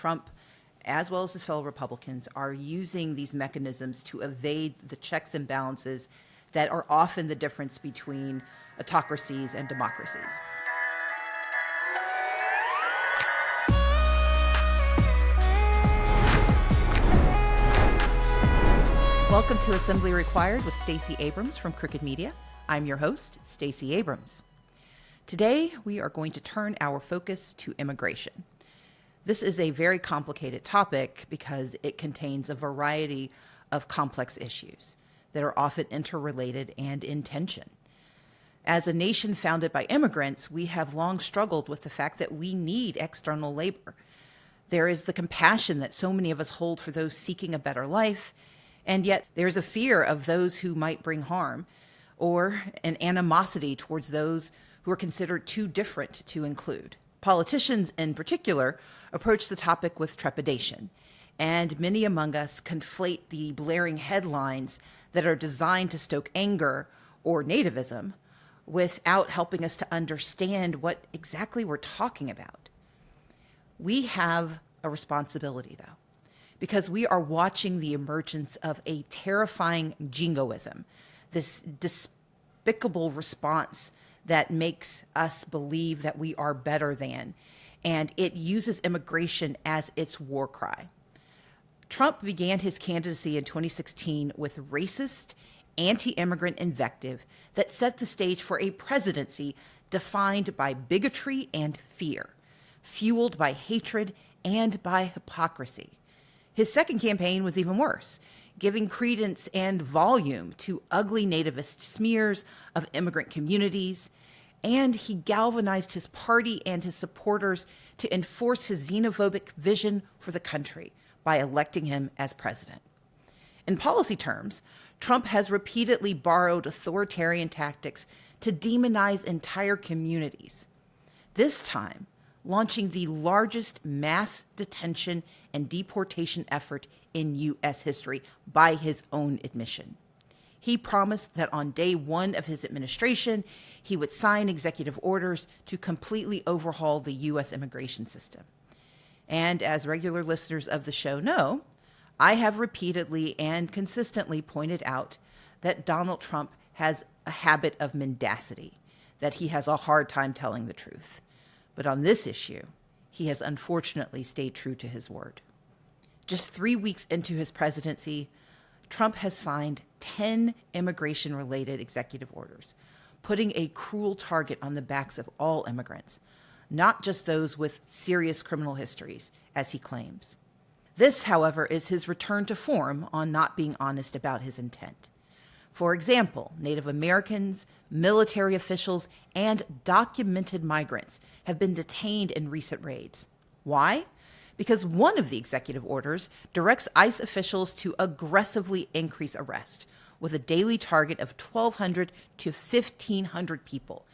Trump, as well as his fellow Republicans, are using these mechanisms to evade the checks and balances that are often the difference between autocracies and democracies. Welcome to Assembly Required with Stacey Abrams from Crooked Media. I'm your host, Stacey Abrams. Today, we are going to turn our focus to immigration. This is a very complicated topic because it contains a variety of complex issues that are often interrelated and in tension. As a nation founded by immigrants, we have long struggled with the fact that we need external labor. There is the compassion that so many of us hold for those seeking a better life, and yet there's a fear of those who might bring harm, or an animosity towards those who are considered too different to include. Politicians in particular approach the topic with trepidation, and many among us conflate the blaring headlines that are designed to stoke anger or nativism without helping us to understand what exactly we're talking about. We have a responsibility, though, because we are watching the emergence of a terrifying jingoism, this despicable response that makes us believe that we are better than, and it uses immigration as its war cry. Trump began his candidacy in 2016 with racist, anti-immigrant invective that set the stage for a presidency defined by bigotry and fear, fueled by hatred and by hypocrisy. His second campaign was even worse, giving credence and volume to ugly nativist smears of immigrant communities, and he galvanized his party and his supporters to enforce his xenophobic vision for the country by electing him as president. In policy terms, Trump has repeatedly borrowed authoritarian tactics to demonize entire communities. This time, launching the largest mass detention and deportation effort in U.S. history by his own admission. He promised that on day one of his administration, he would sign executive orders to completely overhaul the U.S. immigration system. And as regular listeners of the show know, I have repeatedly and consistently pointed out that Donald Trump has a habit of mendacity, that he has a hard time telling the truth. But on this issue, he has unfortunately stayed true to his word. Just 3 weeks into his presidency, Trump has signed 10 immigration-related executive orders, putting a cruel target on the backs of all immigrants, not just those with serious criminal histories, as he claims. This, however, is his return to form on not being honest about his intent. For example, Native Americans, military officials, and documented migrants have been detained in recent raids. Why? Because one of the executive orders directs ICE officials to aggressively increase arrest, with a daily target of 1,200 to 1,500 people.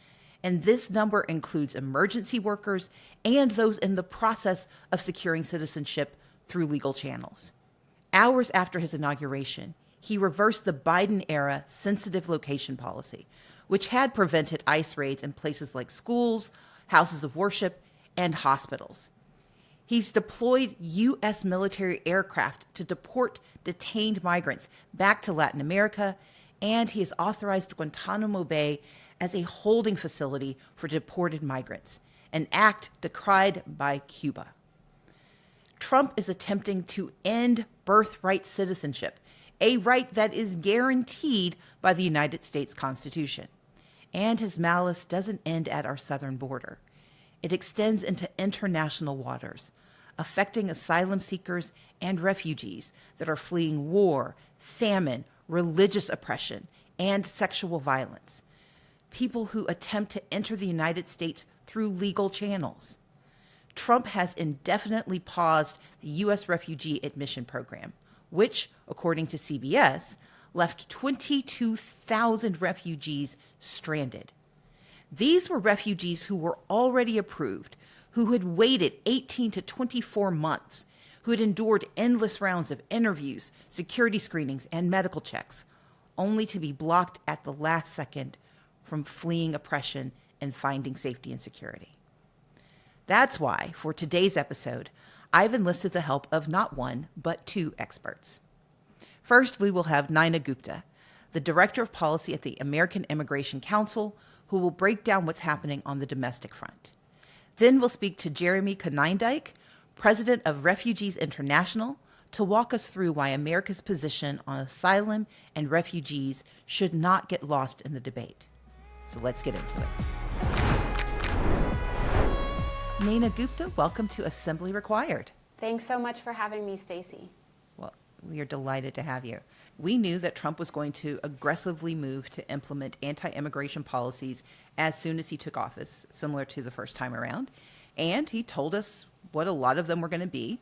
And this number includes emergency workers and those in the process of securing citizenship through legal channels. Hours after his inauguration, he reversed the Biden-era sensitive location policy, which had prevented ICE raids in places like schools, houses of worship, and hospitals. He's deployed U.S. military aircraft to deport detained migrants back to Latin America, and he has authorized Guantanamo Bay as a holding facility for deported migrants, an act decried by Cuba. Trump is attempting to end birthright citizenship, a right that is guaranteed by the United States Constitution. And his malice doesn't end at our southern border. It extends into international waters, affecting asylum seekers and refugees that are fleeing war, famine, religious oppression, and sexual violence. People who attempt to enter the United States through legal channels. Trump has indefinitely paused the U.S. refugee admission program, which, according to CBS, left 22,000 refugees stranded. These were refugees who were already approved, who had waited 18 to 24 months, who had endured endless rounds of interviews, security screenings, and medical checks, only to be blocked at the last second from fleeing oppression and finding safety and security. That's why, for today's episode, I've enlisted the help of not one, but two experts. First, we will have Nayna Gupta, the Director of Policy at the American Immigration Council, who will break down what's happening on the domestic front. Then we'll speak to Jeremy Konyndyk, President of Refugees International, to walk us through why America's position on asylum and refugees should not get lost in the debate. So let's get into it. Nayna Gupta, welcome to Assembly Required. Thanks so much for having me, Stacey. Well, we are delighted to have you. We knew that Trump was going to aggressively move to implement anti-immigration policies as soon as he took office, similar to the first time around. And he told us what a lot of them were going to be,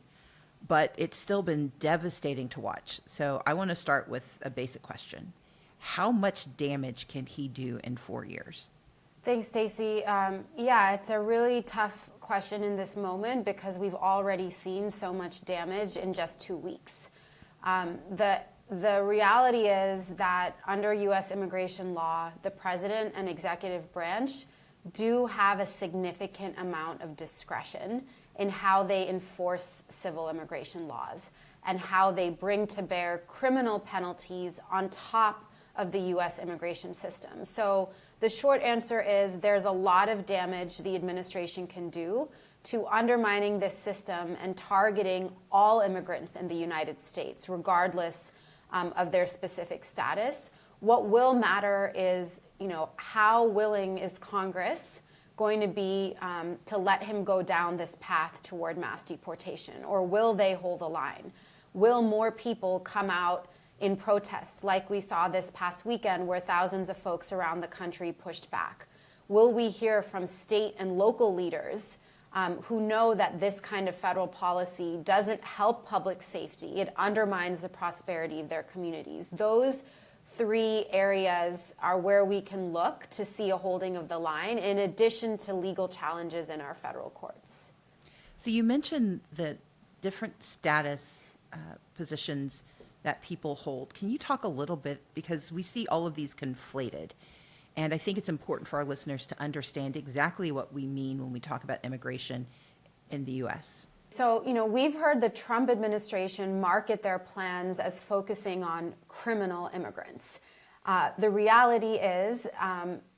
but it's still been devastating to watch. So I want to start with a basic question. How much damage can he do in 4 years? Thanks, Stacey. Yeah, it's a really tough question in this moment because we've already seen so much damage in just 2 weeks. The reality is that under U.S. immigration law, the president and executive branch do have a significant amount of discretion in how they enforce civil immigration laws and how they bring to bear criminal penalties on top of the U.S. immigration system. So the short answer is there's a lot of damage the administration can do to undermining this system and targeting all immigrants in the United States, regardless of their specific status. What will matter is, how willing is Congress going to be to let him go down this path toward mass deportation, or will they hold the line? Will more people come out in protest like we saw this past weekend where thousands of folks around the country pushed back? Will we hear from state and local leaders who know that this kind of federal policy doesn't help public safety? It undermines the prosperity of their communities. Those three areas are where we can look to see a holding of the line, in addition to legal challenges in our federal courts. So you mentioned the different status positions that people hold. Can you talk a little bit, because we see all of these conflated, and I think it's important for our listeners to understand exactly what we mean when we talk about immigration in the U.S. So, we've heard the Trump administration market their plans as focusing on criminal immigrants. The reality is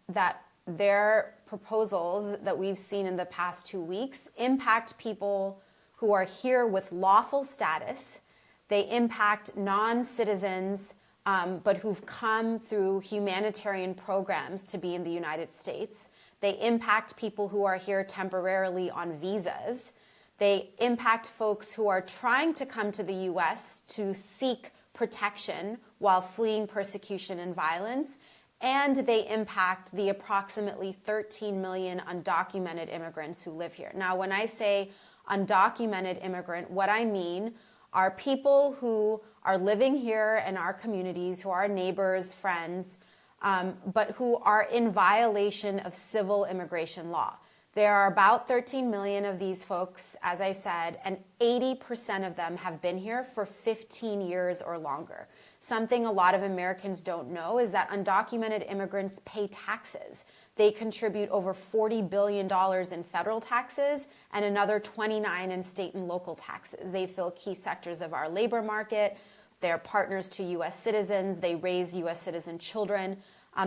that their proposals that we've seen in the past 2 weeks impact people who are here with lawful status. They impact non-citizens, but who've come through humanitarian programs to be in the United States. They impact people who are here temporarily on visas. They impact folks who are trying to come to the U.S. to seek protection while fleeing persecution and violence. And they impact the approximately 13 million undocumented immigrants who live here. Now, when I say undocumented immigrant, what I mean are people who are living here in our communities, who are neighbors, friends, but who are in violation of civil immigration law. There are about 13 million of these folks, as I said, and 80% of them have been here for 15 years or longer. Something a lot of Americans don't know is that undocumented immigrants pay taxes. They contribute over $40 billion in federal taxes and another 29 in state and local taxes. They fill key sectors of our labor market. They're partners to U.S. citizens. They raise U.S. citizen children.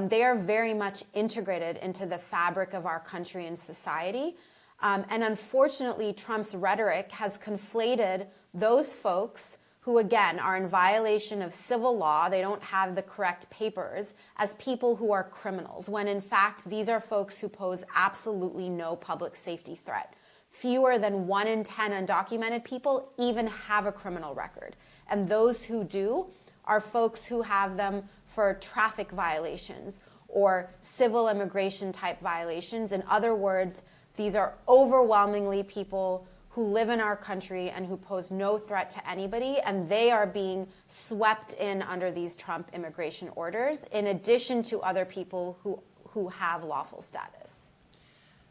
They are very much integrated into the fabric of our country and society. And unfortunately, Trump's rhetoric has conflated those folks who, again, are in violation of civil law, they don't have the correct papers, as people who are criminals, when in fact, these are folks who pose absolutely no public safety threat. Fewer than 1 in 10 undocumented people even have a criminal record. And those who do are folks who have them for traffic violations or civil immigration type violations. In other words, these are overwhelmingly people who live in our country and who pose no threat to anybody, and they are being swept in under these Trump immigration orders, in addition to other people who have lawful status.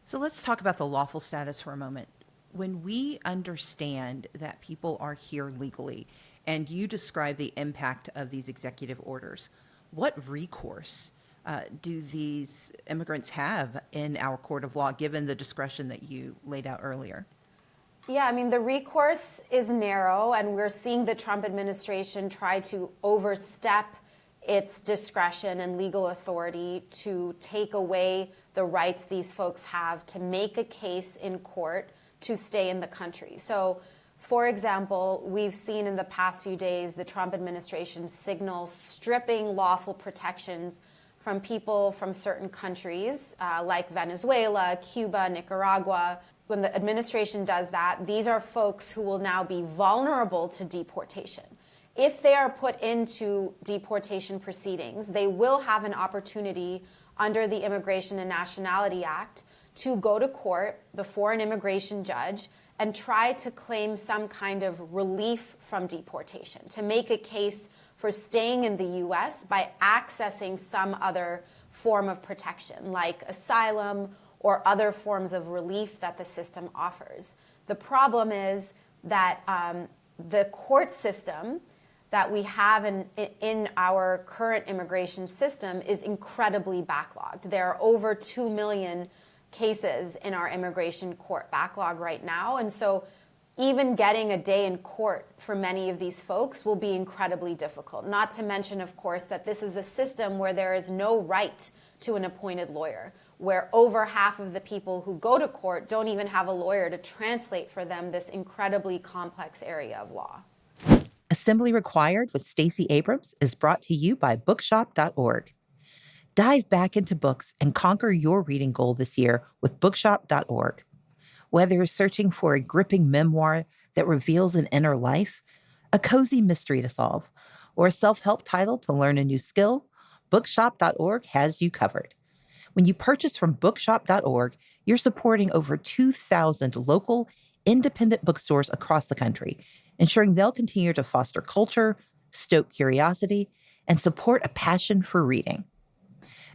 So let's talk about the lawful status for a moment. When we understand that people are here legally, and you describe the impact of these executive orders, what recourse do these immigrants have in our court of law, given the discretion that you laid out earlier? Yeah, I mean, the recourse is narrow, and we're seeing the Trump administration try to overstep its discretion and legal authority to take away the rights these folks have to make a case in court to stay in the country. So, for example, we've seen in the past few days the Trump administration signal stripping lawful protections from people from certain countries like Venezuela, Cuba, Nicaragua. When the administration does that, these are folks who will now be vulnerable to deportation. If they are put into deportation proceedings, they will have an opportunity under the Immigration and Nationality Act to go to court before an immigration judge and try to claim some kind of relief from deportation, to make a case for staying in the U.S. by accessing some other form of protection, like asylum or other forms of relief that the system offers. The problem is that the court system that we have in our current immigration system is incredibly backlogged. There are over 2 million cases in our immigration court backlog right now. And so even getting a day in court for many of these folks will be incredibly difficult. Not to mention, of course, that this is a system where there is no right to an appointed lawyer, where over half of the people who go to court don't even have a lawyer to translate for them this incredibly complex area of law. Assembly Required with Stacey Abrams is brought to you by bookshop.org. Dive back into books and conquer your reading goal this year with bookshop.org. Whether you're searching for a gripping memoir that reveals an inner life, a cozy mystery to solve, or a self-help title to learn a new skill, bookshop.org has you covered. When you purchase from bookshop.org, you're supporting over 2,000 local, independent bookstores across the country, ensuring they'll continue to foster culture, stoke curiosity, and support a passion for reading.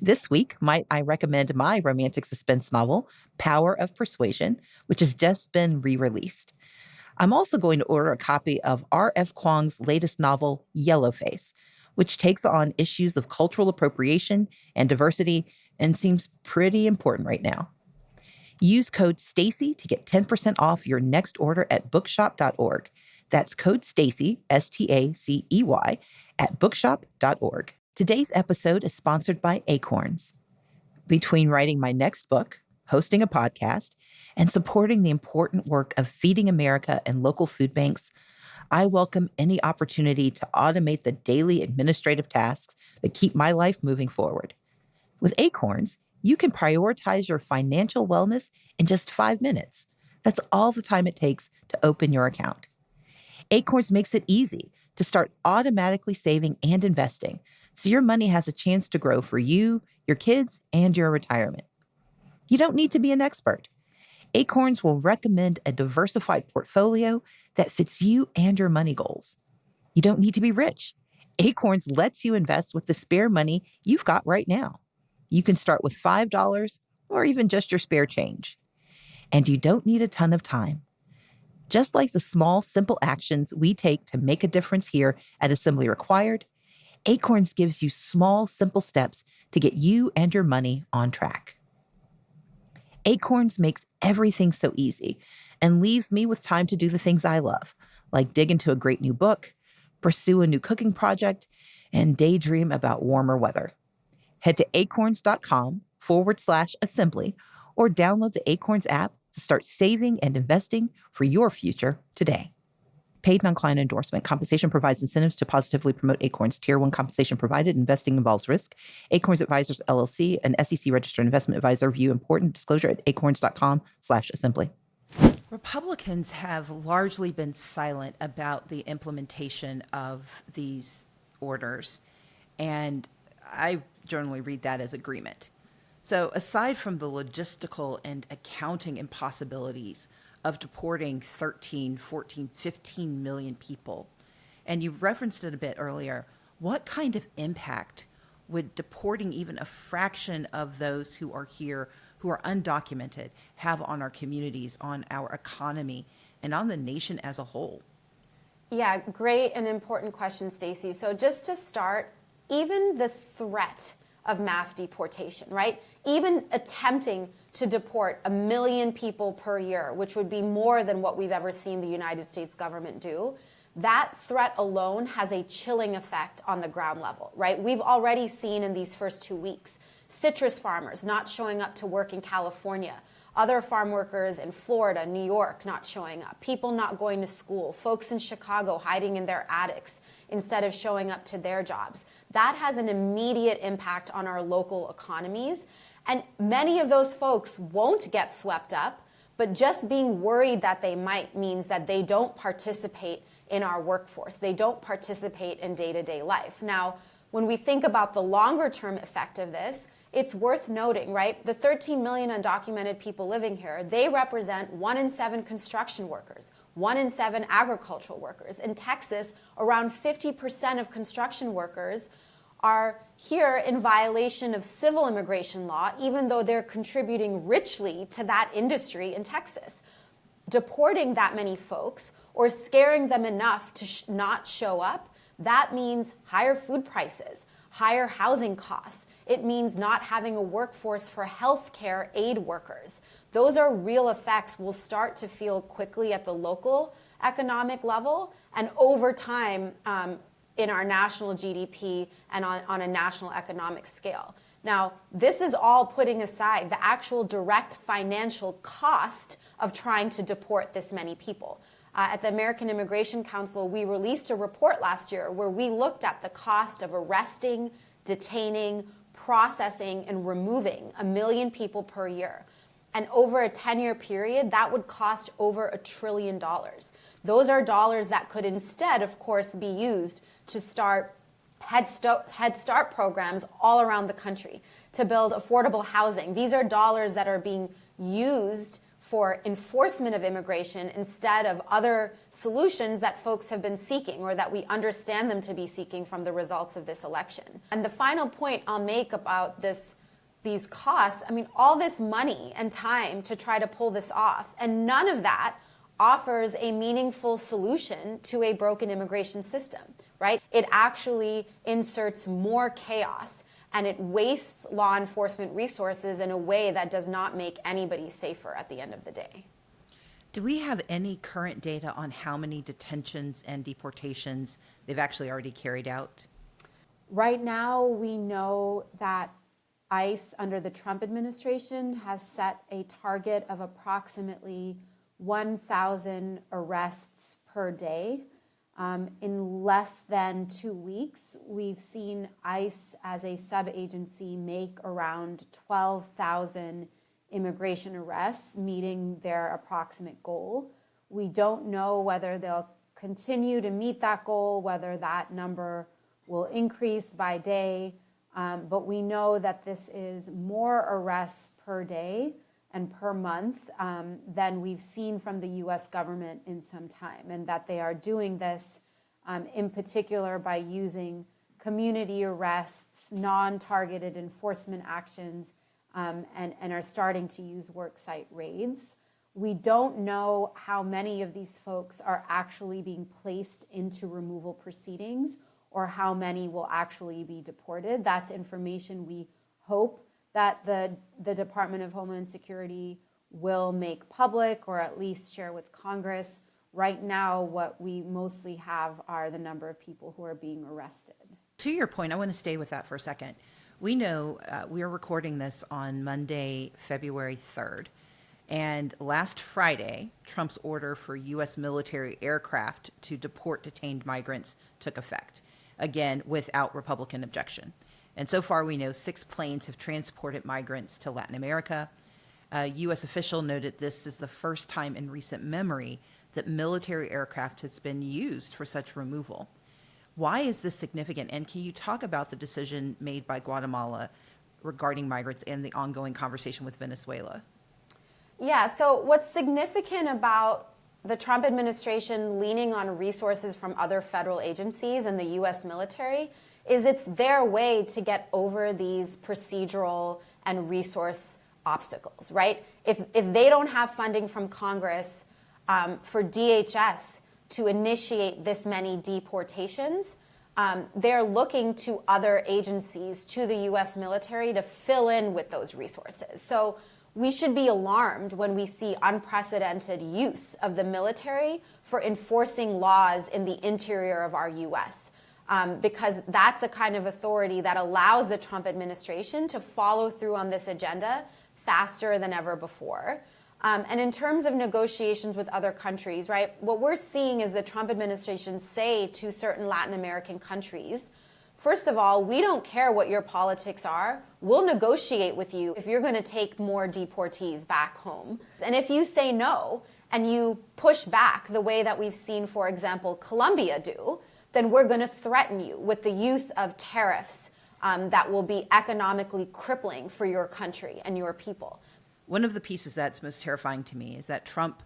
This week, might I recommend my romantic suspense novel, Power of Persuasion, which has just been re-released. I'm also going to order a copy of R.F. Kuang's latest novel, Yellowface, which takes on issues of cultural appropriation and diversity and seems pretty important right now. Use code STACEY to get 10% off your next order at bookshop.org. That's code STACEY, STACEY, at bookshop.org. Today's episode is sponsored by Acorns. Between writing my next book, hosting a podcast, and supporting the important work of Feeding America and local food banks, I welcome any opportunity to automate the daily administrative tasks that keep my life moving forward. With Acorns, you can prioritize your financial wellness in just 5 minutes. That's all the time it takes to open your account. Acorns makes it easy to start automatically saving and investing, so your money has a chance to grow for you, your kids, and your retirement. You don't need to be an expert. Acorns will recommend a diversified portfolio that fits you and your money goals. You don't need to be rich. Acorns lets you invest with the spare money you've got right now. You can start with $5 or even just your spare change. And you don't need a ton of time. Just like the small, simple actions we take to make a difference here at Assembly Required, Acorns gives you small, simple steps to get you and your money on track. Acorns makes everything so easy and leaves me with time to do the things I love, like dig into a great new book, pursue a new cooking project, and daydream about warmer weather. Head to acorns.com/assembly or download the Acorns app to start saving and investing for your future today. Paid non-client endorsement. Compensation provides incentives to positively promote Acorns. Tier 1 compensation provided. Investing involves risk. Acorns Advisors, LLC, an SEC-registered investment advisor. View important disclosure at acorns.com/assembly. Republicans have largely been silent about the implementation of these orders, and I generally read that as agreement. So aside from the logistical and accounting impossibilities of deporting 13, 14, 15 million people, and you referenced it a bit earlier, what kind of impact would deporting even a fraction of those who are here, who are undocumented, have on our communities, on our economy, and on the nation as a whole? Yeah, great and important question, Stacey. So just to start, even the threat of mass deportation, right? Even attempting to deport 1 million people per year, which would be more than what we've ever seen the United States government do, that threat alone has a chilling effect on the ground level, right? We've already seen in these first 2 weeks, citrus farmers not showing up to work in California, other farm workers in Florida, New York not showing up, people not going to school, folks in Chicago hiding in their attics instead of showing up to their jobs. That has an immediate impact on our local economies. And many of those folks won't get swept up, but just being worried that they might means that they don't participate in our workforce. They don't participate in day-to-day life. Now, when we think about the longer-term effect of this, it's worth noting, right? The 13 million undocumented people living here, they represent 1 in 7 construction workers, 1 in 7 agricultural workers. In Texas, around 50% of construction workers are here in violation of civil immigration law, even though they're contributing richly to that industry in Texas. Deporting that many folks or scaring them enough to not show up, that means higher food prices, higher housing costs. It means not having a workforce for healthcare aid workers. Those are real effects we'll start to feel quickly at the local economic level and over time in our national GDP and on a national economic scale. Now, this is all putting aside the actual direct financial cost of trying to deport this many people. At the American Immigration Council, we released a report last year where we looked at the cost of arresting, detaining, processing, and removing 1 million people per year. And over a 10-year period, that would cost over $1 trillion. Those are dollars that could instead, of course, be used to start Head Start programs all around the country, to build affordable housing. These are dollars that are being used for enforcement of immigration instead of other solutions that folks have been seeking or that we understand them to be seeking from the results of this election. And the final point I'll make about these costs, I mean, all this money and time to try to pull this off, and none of that offers a meaningful solution to a broken immigration system, right? It actually inserts more chaos and it wastes law enforcement resources in a way that does not make anybody safer at the end of the day. Do we have any current data on how many detentions and deportations they've actually already carried out? Right now, we know that ICE under the Trump administration has set a target of approximately 1,000 arrests per day. In less than 2 weeks, we've seen ICE as a sub-agency make around 12,000 immigration arrests, meeting their approximate goal. We don't know whether they'll continue to meet that goal, whether that number will increase by day, but we know that this is more arrests per day and per month than we've seen from the U.S. government in some time, and that they are doing this in particular by using community arrests, non-targeted enforcement actions, and are starting to use worksite raids. We don't know how many of these folks are actually being placed into removal proceedings or how many will actually be deported. That's information we hope that the Department of Homeland Security will make public or at least share with Congress. Right now, what we mostly have are the number of people who are being arrested. To your point, I want to stay with that for a second. We know we are recording this on Monday, February 3rd. And last Friday, Trump's order for U.S. military aircraft to deport detained migrants took effect, again, without Republican objection. And so far, we know 6 planes have transported migrants to Latin America. A U.S. official noted this is the first time in recent memory that military aircraft has been used for such removal. Why is this significant? And can you talk about the decision made by Guatemala regarding migrants and the ongoing conversation with Venezuela? Yeah, so what's significant about the Trump administration leaning on resources from other federal agencies and the U.S. military is it's their way to get over these procedural and resource obstacles, right? If they don't have funding from Congress for DHS to initiate this many deportations, they're looking to other agencies, to the U.S. military to fill in with those resources. So we should be alarmed when we see unprecedented use of the military for enforcing laws in the interior of our U.S. Because that's a kind of authority that allows the Trump administration to follow through on this agenda faster than ever before. And in terms of negotiations with other countries, right, what we're seeing is the Trump administration say to certain Latin American countries, first of all, we don't care what your politics are. We'll negotiate with you if you're going to take more deportees back home. And if you say no and you push back the way that we've seen, for example, Colombia do, then we're going to threaten you with the use of tariffs that will be economically crippling for your country and your people. One of the pieces that's most terrifying to me is that Trump,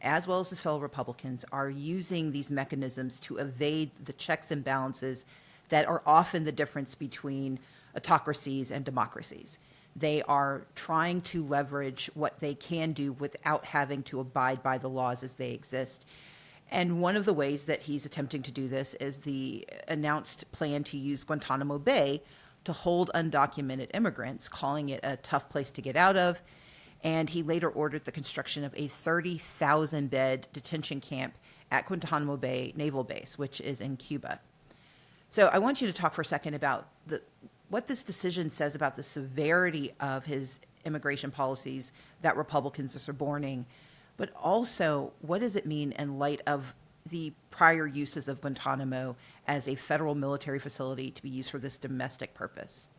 as well as his fellow Republicans, are using these mechanisms to evade the checks and balances that are often the difference between autocracies and democracies. They are trying to leverage what they can do without having to abide by the laws as they exist. And one of the ways that he's attempting to do this is the announced plan to use Guantanamo Bay to hold undocumented immigrants, calling it a tough place to get out of. And he later ordered the construction of a 30,000-bed detention camp at Guantanamo Bay Naval Base, which is in Cuba. So I want you to talk for a second about what this decision says about the severity of his immigration policies that Republicans are suborning, but also what does it mean in light of the prior uses of Guantanamo as a federal military facility to be used for this domestic purpose?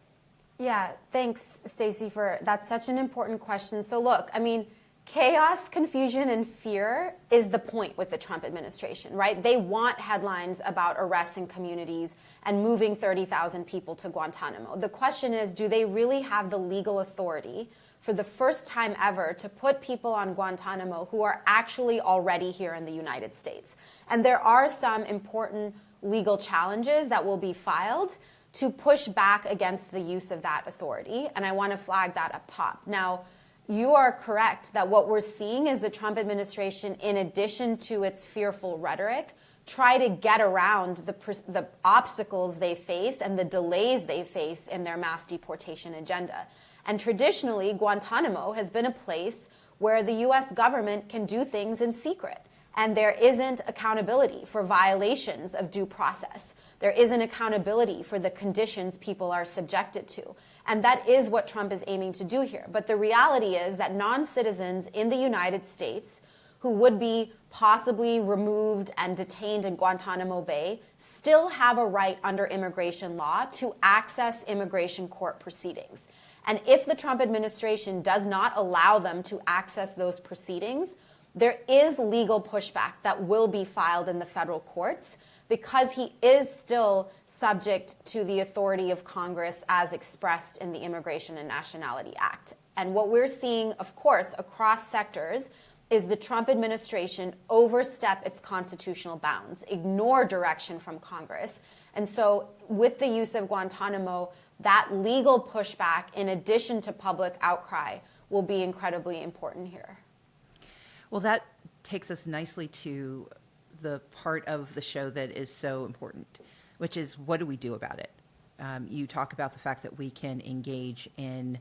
Yeah, thanks, Stacey, that's such an important question. So look, I mean, chaos, confusion, and fear is the point with the Trump administration, right? They want headlines about arrests in communities and moving 30,000 people to Guantanamo. The question is, do they really have the legal authority for the first time ever to put people on Guantanamo who are actually already here in the United States? And there are some important legal challenges that will be filed to push back against the use of that authority. And I want to flag that up top. Now, you are correct that what we're seeing is the Trump administration, in addition to its fearful rhetoric, try to get around the obstacles they face and the delays they face in their mass deportation agenda. And traditionally, Guantanamo has been a place where the U.S. government can do things in secret. And there isn't accountability for violations of due process. There isn't accountability for the conditions people are subjected to. And that is what Trump is aiming to do here. But the reality is that non-citizens in the United States who would be possibly removed and detained in Guantanamo Bay still have a right under immigration law to access immigration court proceedings. And if the Trump administration does not allow them to access those proceedings, there is legal pushback that will be filed in the federal courts because he is still subject to the authority of Congress as expressed in the Immigration and Nationality Act. And what we're seeing, of course, across sectors is the Trump administration overstep its constitutional bounds, ignore direction from Congress. And so with the use of Guantanamo, that legal pushback, in addition to public outcry, will be incredibly important here. Well, that takes us nicely to the part of the show that is so important, which is what do we do about it? You talk about the fact that we can engage in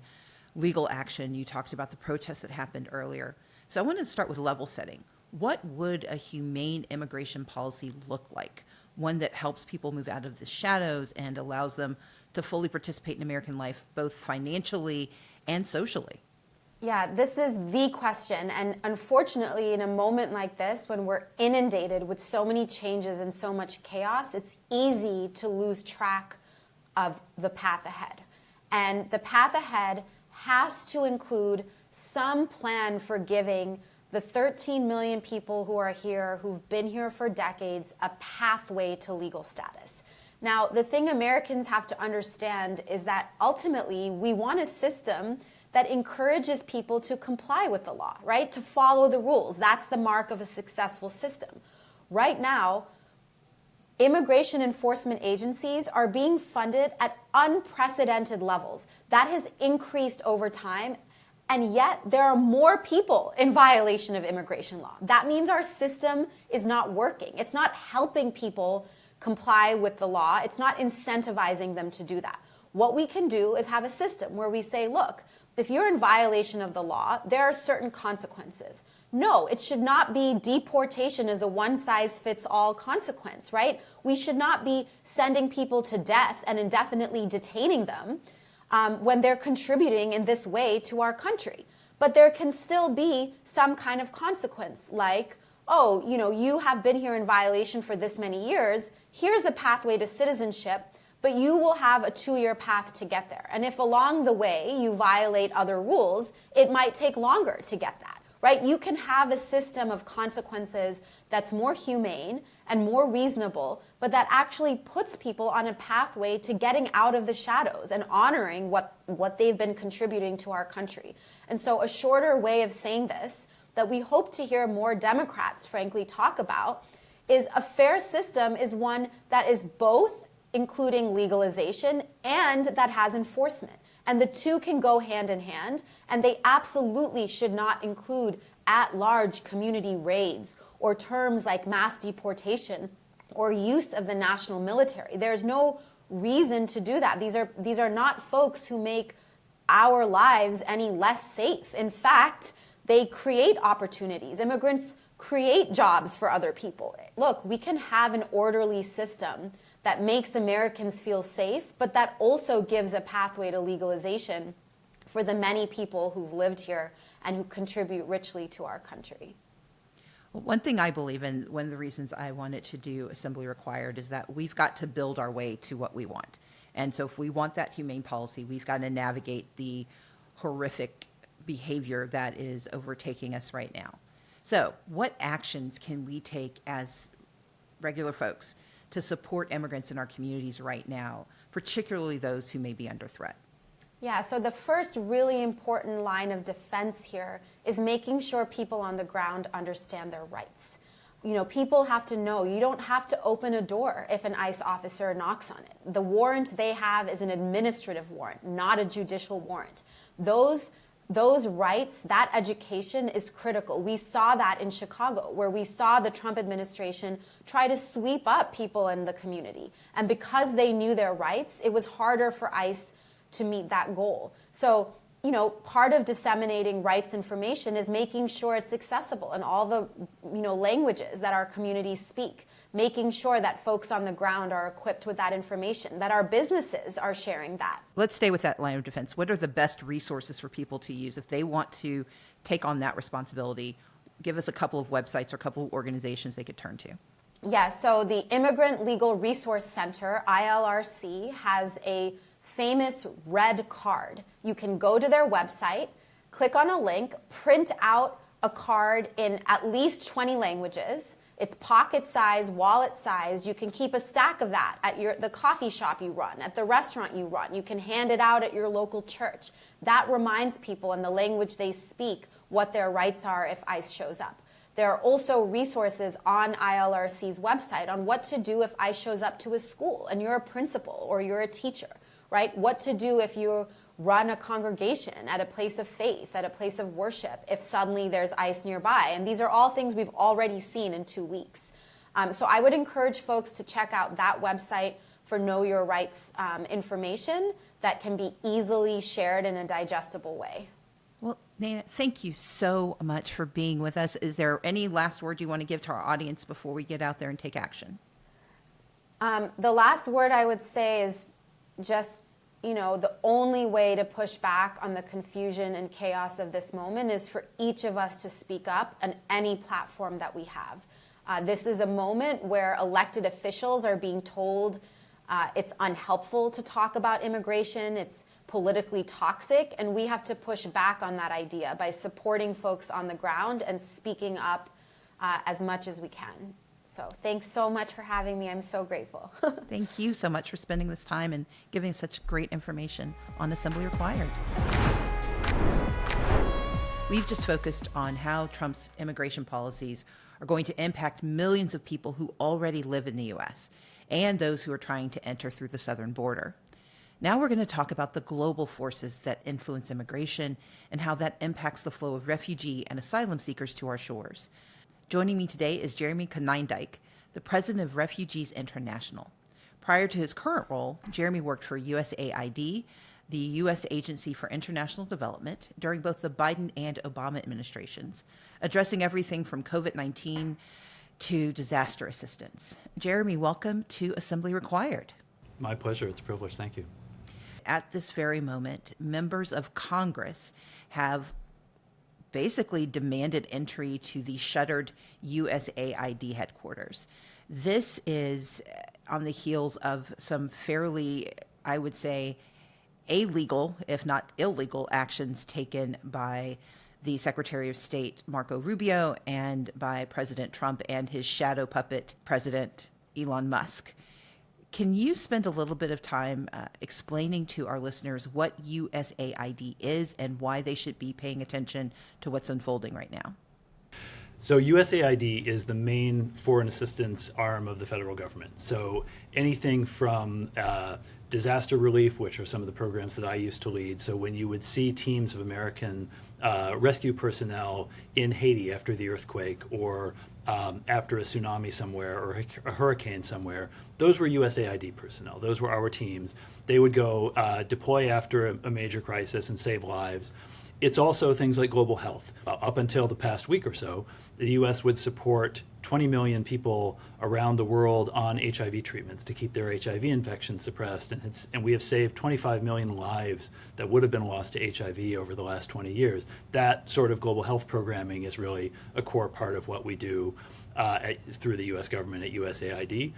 legal action. You talked about the protests that happened earlier. So I want to start with level setting. What would a humane immigration policy look like? One that helps people move out of the shadows and allows them to fully participate in American life, both financially and socially. Yeah, this is the question. And unfortunately, in a moment like this, when we're inundated with so many changes and so much chaos, it's easy to lose track of the path ahead. And the path ahead has to include some plan for giving the 13 million people who are here, who've been here for decades, a pathway to legal status. Now, the thing Americans have to understand is that ultimately we want a system that encourages people to comply with the law, right? To follow the rules. That's the mark of a successful system. Right now, immigration enforcement agencies are being funded at unprecedented levels. That has increased over time, and yet there are more people in violation of immigration law. That means our system is not working. It's not helping people comply with the law. It's not incentivizing them to do that. What we can do is have a system where we say, look, if you're in violation of the law, there are certain consequences. No, it should not be deportation as a one-size-fits-all consequence, right? We should not be sending people to death and indefinitely detaining them when they're contributing in this way to our country. But there can still be some kind of consequence, like, oh, you have been here in violation for this many years. Here's a pathway to citizenship, but you will have a 2-year path to get there. And if along the way you violate other rules, it might take longer to get that, right? You can have a system of consequences that's more humane and more reasonable, but that actually puts people on a pathway to getting out of the shadows and honoring what they've been contributing to our country. And so a shorter way of saying this, that we hope to hear more Democrats, frankly, talk about, is a fair system is one that is both including legalization and that has enforcement. And the two can go hand in hand, and they absolutely should not include at-large community raids or terms like mass deportation or use of the national military. There's no reason to do that. These are not folks who make our lives any less safe. In fact, they create opportunities. Immigrants create jobs for other people. Look, we can have an orderly system that makes Americans feel safe, but that also gives a pathway to legalization for the many people who've lived here and who contribute richly to our country. Well, one thing I believe in, one of the reasons I wanted to do Assembly Required, is that we've got to build our way to what we want. And so if we want that humane policy, we've got to navigate the horrific behavior that is overtaking us right now. So what actions can we take as regular folks to support immigrants in our communities right now, particularly those who may be under threat? Yeah, so the first really important line of defense here is making sure people on the ground understand their rights. People have to know you don't have to open a door if an ICE officer knocks on it. The warrant they have is an administrative warrant, not a judicial warrant. Those rights, that education is critical. We saw that in Chicago, where we saw the Trump administration try to sweep up people in the community. And because they knew their rights, it was harder for ICE to meet that goal. So, part of disseminating rights information is making sure it's accessible in all the, languages that our communities speak, making sure that folks on the ground are equipped with that information, that our businesses are sharing that. Let's stay with that line of defense. What are the best resources for people to use if they want to take on that responsibility? Give us a couple of websites or a couple of organizations they could turn to. Yeah, so the Immigrant Legal Resource Center, ILRC, has a famous red card. You can go to their website, click on a link, print out a card in at least 20 languages. It's pocket size, wallet size. You can keep a stack of that at the coffee shop you run, at the restaurant you run. You can hand it out at your local church. That reminds people in the language they speak what their rights are if ICE shows up. There are also resources on ILRC's website on what to do if ICE shows up to a school and you're a principal or you're a teacher, right? What to do if you run a congregation at a place of faith, at a place of worship, if suddenly there's ICE nearby. And these are all things we've already seen in 2 weeks. So I would encourage folks to check out that website for Know Your Rights information that can be easily shared in a digestible way. Well, Nayna, thank you so much for being with us. Is there any last word you want to give to our audience before we get out there and take action? The last word I would say is just, the only way to push back on the confusion and chaos of this moment is for each of us to speak up on any platform that we have. This is a moment where elected officials are being told it's unhelpful to talk about immigration, it's politically toxic, and we have to push back on that idea by supporting folks on the ground and speaking up as much as we can. So thanks so much for having me. I'm so grateful. Thank you so much for spending this time and giving such great information on Assembly Required. We've just focused on how Trump's immigration policies are going to impact millions of people who already live in the U.S. and those who are trying to enter through the southern border. Now we're going to talk about the global forces that influence immigration and how that impacts the flow of refugee and asylum seekers to our shores. Joining me today is Jeremy Konyndyk, the president of Refugees International. Prior to his current role, Jeremy worked for USAID, the U.S. Agency for International Development during both the Biden and Obama administrations, addressing everything from COVID-19 to disaster assistance. Jeremy, welcome to Assembly Required. My pleasure. It's a privilege. Thank you. At this very moment, members of Congress have basically demanded entry to the shuttered USAID headquarters. This is on the heels of some fairly, I would say, illegal, if not illegal, actions taken by the Secretary of State, Marco Rubio, and by President Trump and his shadow puppet, President Elon Musk. Can you spend a little bit of time explaining to our listeners what USAID is and why they should be paying attention to what's unfolding right now? So USAID is the main foreign assistance arm of the federal government. So anything from disaster relief, which are some of the programs that I used to lead. So when you would see teams of American rescue personnel in Haiti after the earthquake, or after a tsunami somewhere, or a hurricane somewhere, those were USAID personnel. Those were our teams. They would go deploy after a major crisis and save lives. It's also things like global health. Up until the past week or so, the U.S. would support 20 million people around the world on HIV treatments to keep their HIV infection suppressed. And we have saved 25 million lives that would have been lost to HIV over the last 20 years. That sort of global health programming is really a core part of what we do through the U.S. government at USAID.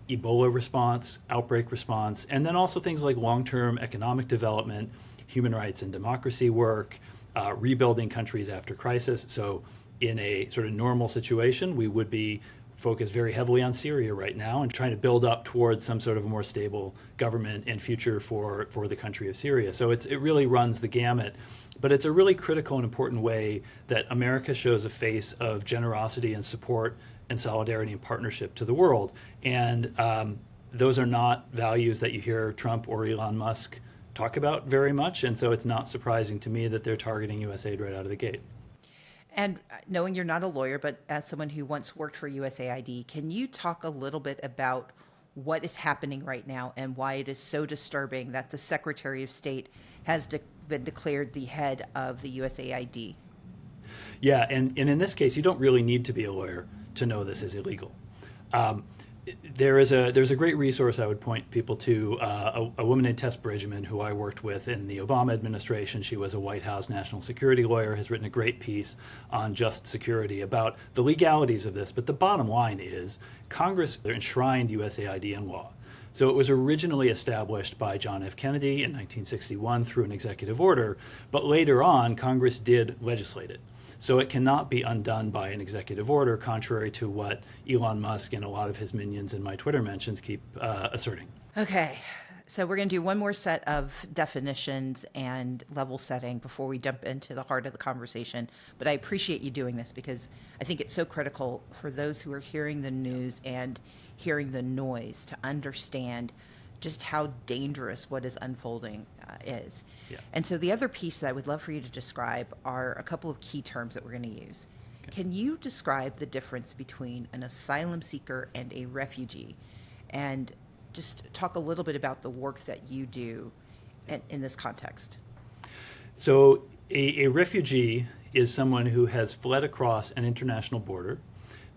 Ebola response, outbreak response, and then also things like long-term economic development, human rights and democracy work, rebuilding countries after crisis. So in a sort of normal situation, we would be focused very heavily on Syria right now and trying to build up towards some sort of a more stable government and future for the country of Syria. So it really runs the gamut, but it's a really critical and important way that America shows a face of generosity and support and solidarity and partnership to the world. And those are not values that you hear Trump or Elon Musk talk about very much, and so it's not surprising to me that they're targeting USAID right out of the gate. And knowing you're not a lawyer, but as someone who once worked for USAID, can you talk a little bit about what is happening right now and why it is so disturbing that the Secretary of State has been declared the head of the USAID? Yeah, and in this case, you don't really need to be a lawyer to know this is illegal. There's a great resource I would point people to, a woman named Tess Bridgman, who I worked with in the Obama administration. She was a White House national security lawyer, has written a great piece on just security about the legalities of this. But the bottom line is Congress enshrined USAID in law. So it was originally established by John F. Kennedy in 1961 through an executive order, but later on Congress did legislate it. So it cannot be undone by an executive order, contrary to what Elon Musk and a lot of his minions in my Twitter mentions keep asserting. Okay, so we're going to do one more set of definitions and level setting before we jump into the heart of the conversation. But I appreciate you doing this because I think it's so critical for those who are hearing the news and hearing the noise to understand just how dangerous what is unfolding is. Yeah. And so the other piece that I would love for you to describe are a couple of key terms that we're going to use. Okay. Can you describe the difference between an asylum seeker and a refugee? And just talk a little bit about the work that you do in this context. So a refugee is someone who has fled across an international border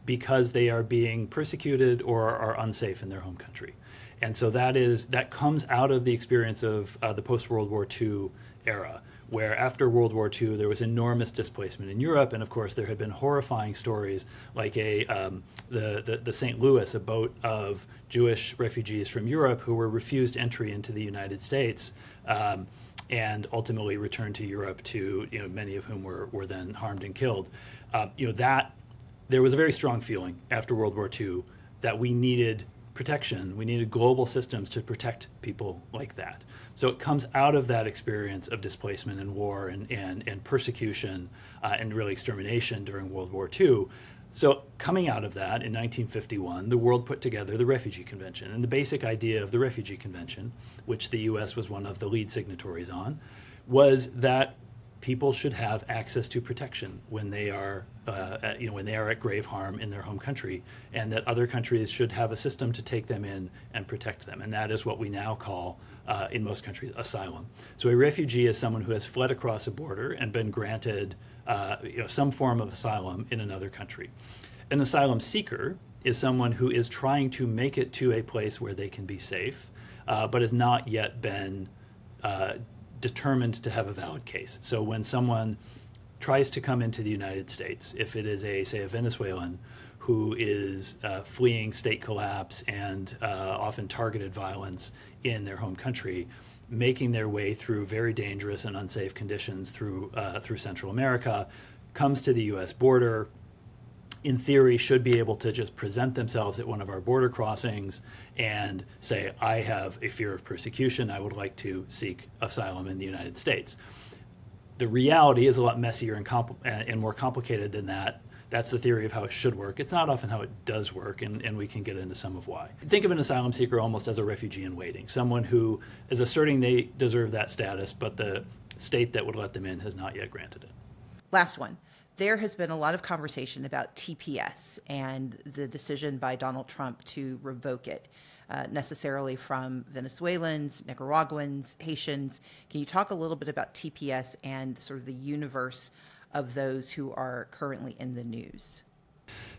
because they are being persecuted or are unsafe in their home country. And so that comes out of the experience of the post-World War II era, where after World War II there was enormous displacement in Europe, and of course there had been horrifying stories like the St. Louis, a boat of Jewish refugees from Europe who were refused entry into the United States, and ultimately returned to Europe to, many of whom were then harmed and killed. There was a very strong feeling after World War II that we needed protection. We needed global systems to protect people like that. So it comes out of that experience of displacement and war and persecution and really extermination during World War II. So coming out of that, in 1951, the world put together the Refugee Convention. And the basic idea of the Refugee Convention, which the U.S. was one of the lead signatories on, was that people should have access to protection when they are, when they are at grave harm in their home country, and that other countries should have a system to take them in and protect them. And that is what we now call, in most countries, asylum. So a refugee is someone who has fled across a border and been granted some form of asylum in another country. An asylum seeker is someone who is trying to make it to a place where they can be safe, but has not yet been determined to have a valid case. So when someone tries to come into the United States, if it is say a Venezuelan who is fleeing state collapse and often targeted violence in their home country, making their way through very dangerous and unsafe conditions through Central America, comes to the U.S. border, in theory should be able to just present themselves at one of our border crossings and say, I have a fear of persecution, I would like to seek asylum in the United States. The reality is a lot messier and more complicated than that. That's the theory of how it should work. It's not often how it does work, and we can get into some of why. Think of an asylum seeker almost as a refugee in waiting, someone who is asserting they deserve that status, but the state that would let them in has not yet granted it. Last one. There has been a lot of conversation about TPS and the decision by Donald Trump to revoke it, necessarily from Venezuelans, Nicaraguans, Haitians. Can you talk a little bit about TPS and sort of the universe of those who are currently in the news?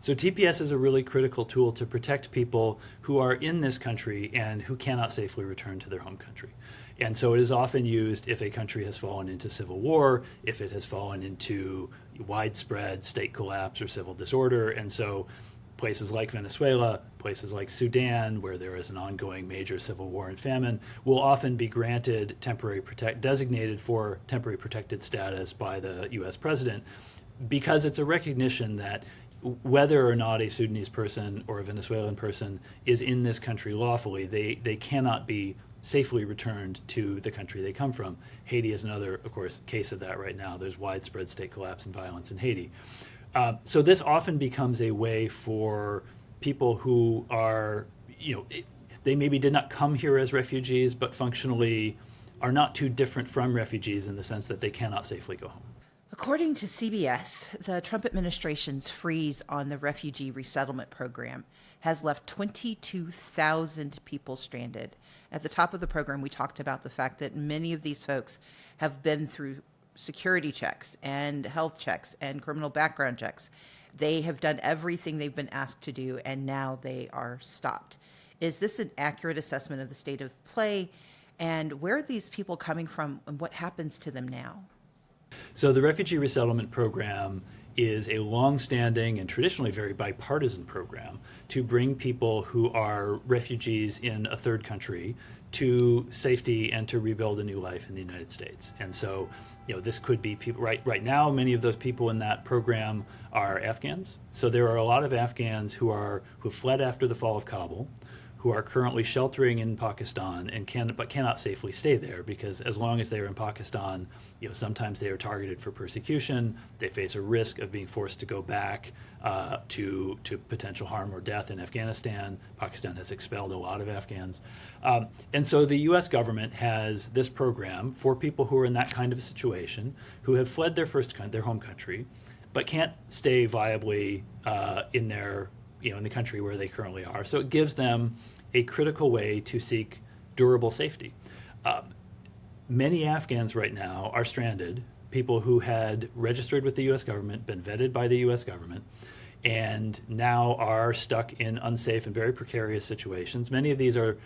So TPS is a really critical tool to protect people who are in this country and who cannot safely return to their home country. And so it is often used if a country has fallen into civil war, if it has fallen into widespread state collapse or civil disorder. And so places like Venezuela, places like Sudan, where there is an ongoing major civil war and famine, will often be granted designated for temporary protected status by the U.S. president, because it's a recognition that whether or not a Sudanese person or a Venezuelan person is in this country lawfully, they cannot be safely returned to the country they come from. Haiti is another, of course, case of that right now. There's widespread state collapse and violence in Haiti. So this often becomes a way for people who are, they maybe did not come here as refugees, but functionally are not too different from refugees in the sense that they cannot safely go home. According to CBS, the Trump administration's freeze on the refugee resettlement program has left 22,000 people stranded. At the top of the program, we talked about the fact that many of these folks have been through security checks and health checks and criminal background checks. They have done everything they've been asked to do, and now they are stopped. Is this an accurate assessment of the state of play? And where are these people coming from, and what happens to them now? So the refugee resettlement program is a long-standing and traditionally very bipartisan program to bring people who are refugees in a third country to safety and to rebuild a new life in the United States. And so, this could be people right now. Many of those people in that program are Afghans. So there are a lot of Afghans who fled after the fall of Kabul, who are currently sheltering in Pakistan and cannot safely stay there, because as long as they are in Pakistan, sometimes they are targeted for persecution. They face a risk of being forced to go back to potential harm or death in Afghanistan. Pakistan has expelled a lot of Afghans. And so the US government has this program for people who are in that kind of a situation, who have fled their home country, but can't stay viably in the country where they currently are. So it gives them a critical way to seek durable safety. Many Afghans right now are stranded, people who had registered with the US government, been vetted by the US government, and now are stuck in unsafe and very precarious situations. Many of these are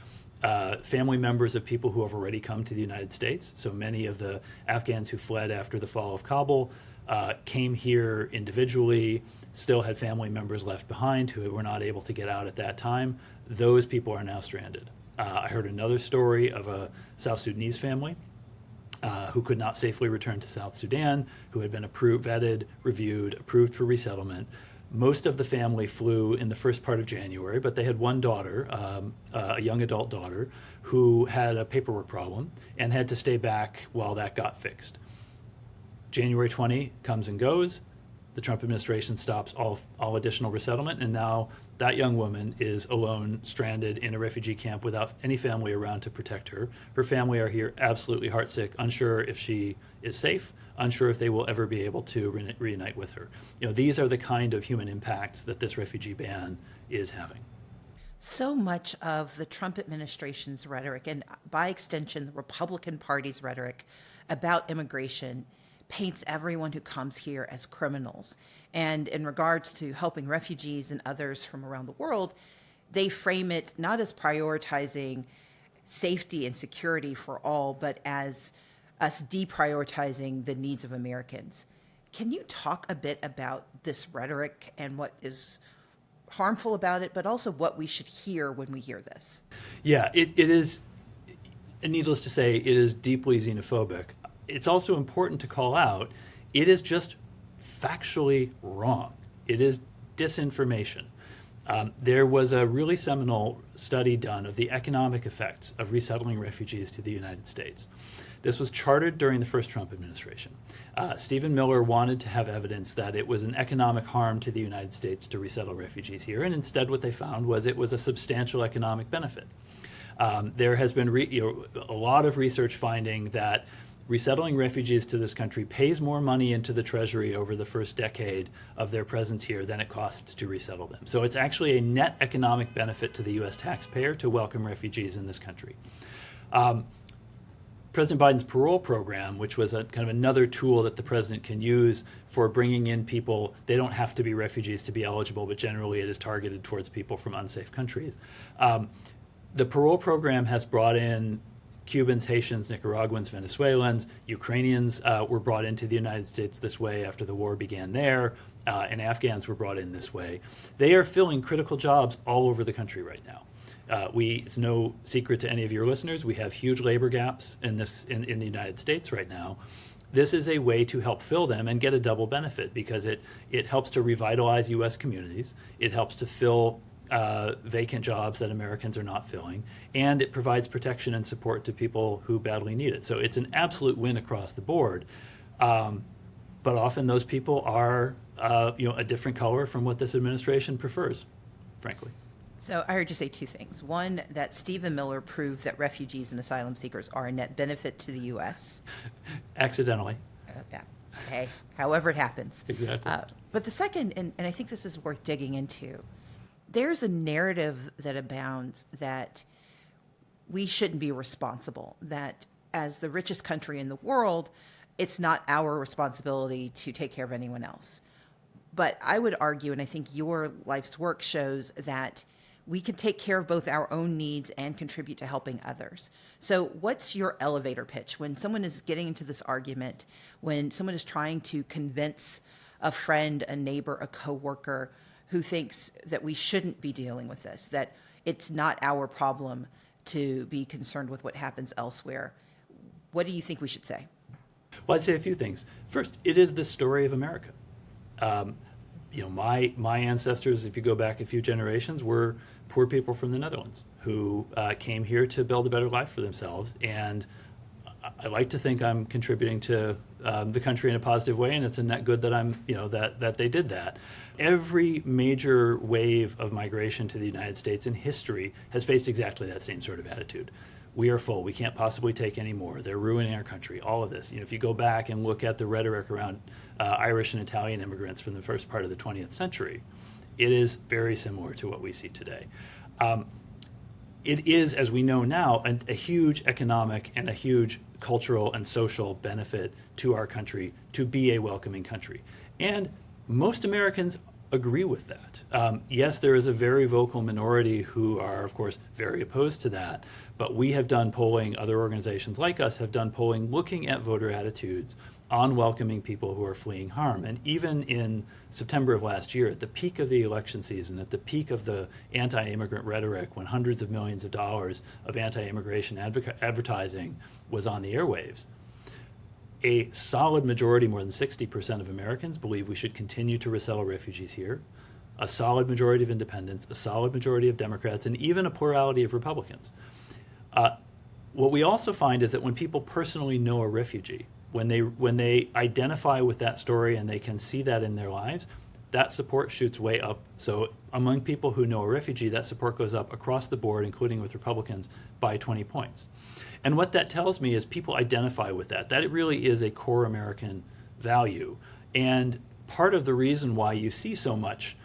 family members of people who have already come to the United States. So many of the Afghans who fled after the fall of Kabul came here individually, still had family members left behind who were not able to get out at that time. Those people are now stranded. I heard another story of a South Sudanese family who could not safely return to South Sudan, who had been vetted, reviewed, approved for resettlement. Most of the family flew in the first part of January, but they had one daughter, a young adult daughter, who had a paperwork problem and had to stay back while that got fixed. January 20 comes and goes. The Trump administration stops all additional resettlement, and now That young woman is alone, stranded in a refugee camp without any family around to protect her. Her family are here absolutely heartsick, unsure if she is safe, unsure if they will ever be able to reunite with her. These are the kind of human impacts that this refugee ban is having. So much of the Trump administration's rhetoric, and by extension, the Republican Party's rhetoric about immigration, paints everyone who comes here as criminals. And in regards to helping refugees and others from around the world, they frame it not as prioritizing safety and security for all, but as us deprioritizing the needs of Americans. Can you talk a bit about this rhetoric and what is harmful about it, but also what we should hear when we hear this? Yeah, it is, needless to say, it is deeply xenophobic. It's also important to call out, it is just factually wrong. It is disinformation. There was a really seminal study done of the economic effects of resettling refugees to the United States. This was chartered during the first Trump administration. Stephen Miller wanted to have evidence that it was an economic harm to the United States to resettle refugees here, and instead what they found was it was a substantial economic benefit. There has been a lot of research finding that resettling refugees to this country pays more money into the Treasury over the first decade of their presence here than it costs to resettle them. So it's actually a net economic benefit to the U.S. taxpayer to welcome refugees in this country. President Biden's parole program, which was a kind of another tool that the president can use for bringing in people, they don't have to be refugees to be eligible, but generally it is targeted towards people from unsafe countries. The parole program has brought in Cubans, Haitians, Nicaraguans, Venezuelans, Ukrainians were brought into the United States this way after the war began there, and Afghans were brought in this way. They are filling critical jobs all over the country right now. It's no secret to any of your listeners, we have huge labor gaps in the United States right now. This is a way to help fill them and get a double benefit because it helps to revitalize U.S. communities, it helps to fill vacant jobs that Americans are not filling, and it provides protection and support to people who badly need it. So it's an absolute win across the board. But often those people are a different color from what this administration prefers, frankly. So I heard you say two things. One, that Stephen Miller proved that refugees and asylum seekers are a net benefit to the U.S. Accidentally. Yeah. Hey, however it happens. Exactly. But the second, and I think this is worth digging into, there's a narrative that abounds that we shouldn't be responsible, that as the richest country in the world, it's not our responsibility to take care of anyone else. But I would argue, and I think your life's work shows that we can take care of both our own needs and contribute to helping others. So what's your elevator pitch when someone is getting into this argument, when someone is trying to convince a friend, a neighbor, a coworker who thinks that we shouldn't be dealing with this, that it's not our problem to be concerned with what happens elsewhere? What do you think we should say? Well, I'd say a few things. First, it is the story of America. My ancestors, if you go back a few generations, were poor people from the Netherlands who came here to build a better life for themselves. And I like to think I'm contributing to the country in a positive way, and it's a net good that that they did that. Every major wave of migration to the United States in history has faced exactly that same sort of attitude. We are full. We can't possibly take any more. They're ruining our country. All of this. If you go back and look at the rhetoric around Irish and Italian immigrants from the first part of the 20th century, it is very similar to what we see today. It is, as we know now, a huge economic and a huge cultural and social benefit to our country to be a welcoming country. And most Americans agree with that. Yes, there is a very vocal minority who are, of course, very opposed to that, but we have done polling, other organizations like us have done polling looking at voter attitudes on welcoming people who are fleeing harm. And even in September of last year, at the peak of the election season, at the peak of the anti-immigrant rhetoric, when hundreds of millions of dollars of anti-immigration advertising was on the airwaves, a solid majority, more than 60% of Americans, believe we should continue to resettle refugees here. A solid majority of independents, a solid majority of Democrats, and even a plurality of Republicans. What we also find is that when people personally know a refugee, when they identify with that story and they can see that in their lives, that support shoots way up. So among people who know a refugee, that support goes up across the board, including with Republicans, by 20 points. And what that tells me is people identify with that. That it really is a core American value. And part of the reason why you see so much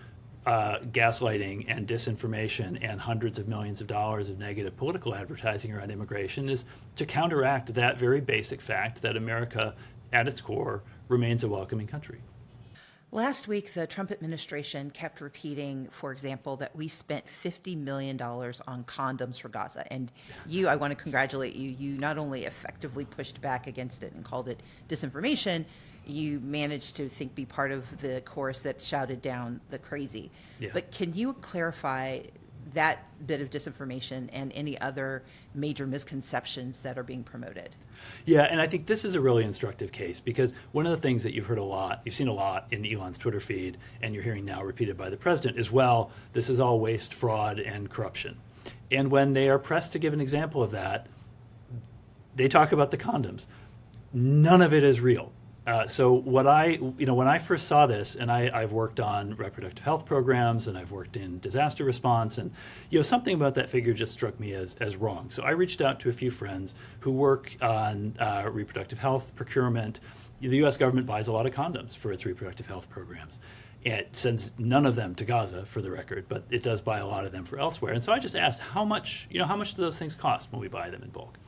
gaslighting and disinformation and hundreds of millions of dollars of negative political advertising around immigration is to counteract that very basic fact that America, at its core, remains a welcoming country. Last week, the Trump administration kept repeating, for example, that we spent $50 million on condoms for Gaza. And I want to congratulate you. You not only effectively pushed back against it and called it disinformation, you managed to be part of the chorus that shouted down the crazy. Yeah. But can you clarify that bit of disinformation and any other major misconceptions that are being promoted? Yeah, and I think this is a really instructive case because one of the things that you've seen a lot in Elon's Twitter feed, and you're hearing now repeated by the president is, well, this is all waste, fraud, and corruption. And when they are pressed to give an example of that, they talk about the condoms. None of it is real. So when I first saw this, and I've worked on reproductive health programs and I've worked in disaster response, and something about that figure just struck me as wrong. So I reached out to a few friends who work on reproductive health procurement. The U.S. government buys a lot of condoms for its reproductive health programs. It sends none of them to Gaza, for the record, but it does buy a lot of them for elsewhere. And so I just asked, how much do those things cost when we buy them in bulk?